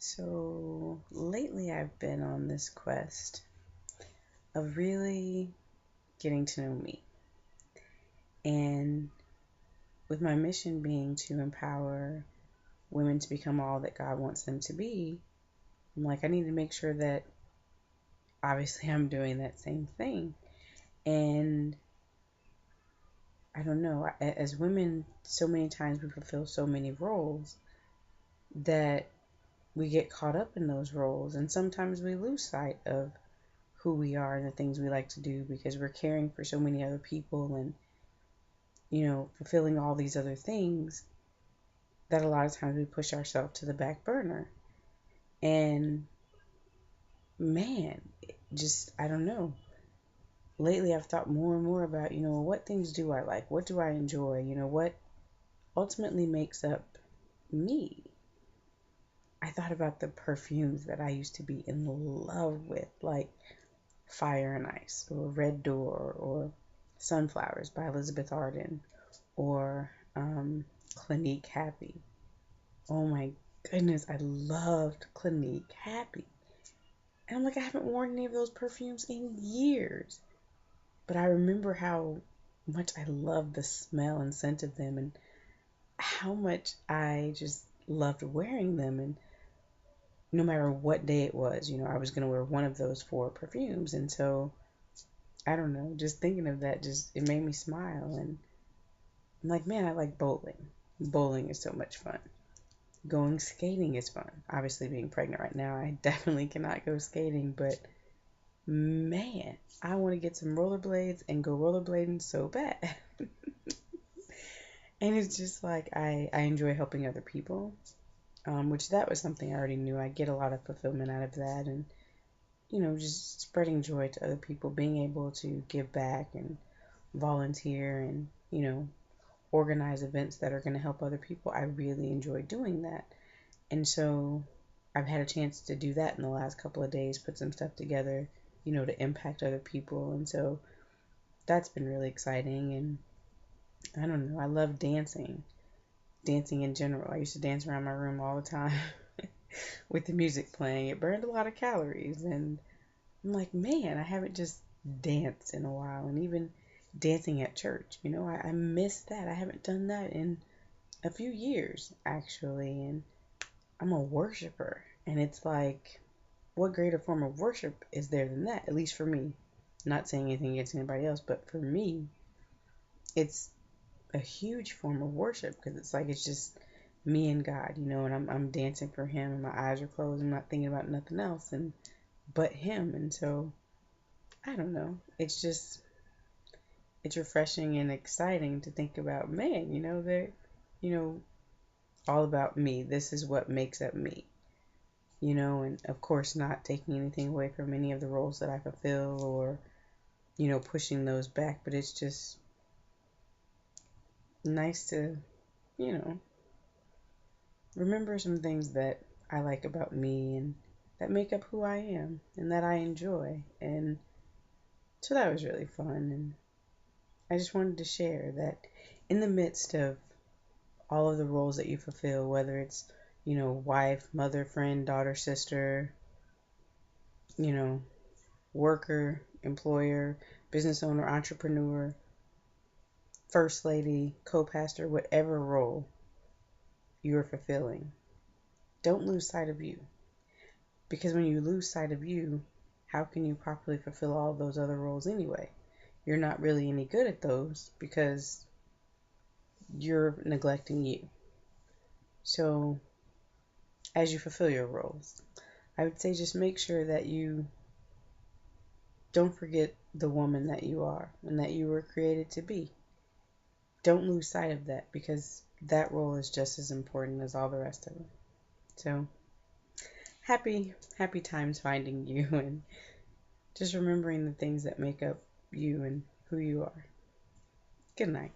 So lately I've been on this quest of really getting to know me. And with my mission being to empower women to become all that God wants them to be, I'm like, I need to make sure that obviously I'm doing that same thing. And I don't know, as women, so many times we fulfill so many roles that we get caught up in those roles. And sometimes we lose sight of who we are and the things we like to do because we're caring for so many other people and fulfilling all these other things that a lot of times we push ourselves to the back burner. And man, just I don't know. Lately I've thought more and more about, what things do I like? What do I enjoy? What ultimately makes up me? I thought about the perfumes that I used to be in love with, like Fire and Ice or Red Door or Sunflowers by Elizabeth Arden or Clinique Happy. Oh my goodness, I loved Clinique Happy. And I'm like, I haven't worn any of those perfumes in years. But I remember how much I loved the smell and scent of them and how much I just loved wearing them. And no matter what day it was, I was going to wear one of those four perfumes. And so, I don't know, just thinking of that, it made me smile. And I'm like, man, I like bowling. Bowling is so much fun. Going skating is fun. Obviously, being pregnant right now, I definitely cannot go skating, but man, I want to get some rollerblades and go rollerblading so bad. And it's just like I enjoy helping other people, which that was something I already knew. I get a lot of fulfillment out of that, and just spreading joy to other people, being able to give back and volunteer and organize events that are going to help other people. I really enjoy doing that. And so I've had a chance to do that in the last couple of days, put some stuff together, to impact other people. And so that's been really exciting. And I don't know, I love dancing in general. I used to dance around my room all the time with the music playing. It burned a lot of calories. And I'm like, man, I haven't just danced in a while. And even dancing at church, I miss that. I haven't done that in a few years, actually. And I'm a worshiper. And it's like, what greater form of worship is there than that? At least for me. Not saying anything against anybody else, but for me, it's a huge form of worship because it's like it's just me and God, and I'm dancing for Him, and my eyes are closed. I'm not thinking about nothing else and but Him, and so I don't know. It's refreshing and exciting to think about. Man, they're you know all about me. This is what makes up me. And of course not taking anything away from any of the roles that I fulfill or, pushing those back, but it's just nice to, you know, remember some things that I like about me and that make up who I am and that I enjoy. And so that was really fun. And I just wanted to share that in the midst of all of the roles that you fulfill, whether it's, wife, mother, friend, daughter, sister, you know, worker, employer, business owner, entrepreneur, first lady, co pastor, whatever role you're fulfilling, don't lose sight of you. Because when you lose sight of you, how can you properly fulfill all those other roles anyway? You're not really any good at those because you're neglecting you. So, as you fulfill your roles, I would say just make sure that you don't forget the woman that you are and that you were created to be. Don't lose sight of that because that role is just as important as all the rest of them. So, happy times finding you and just remembering the things that make up you and who you are. Good night.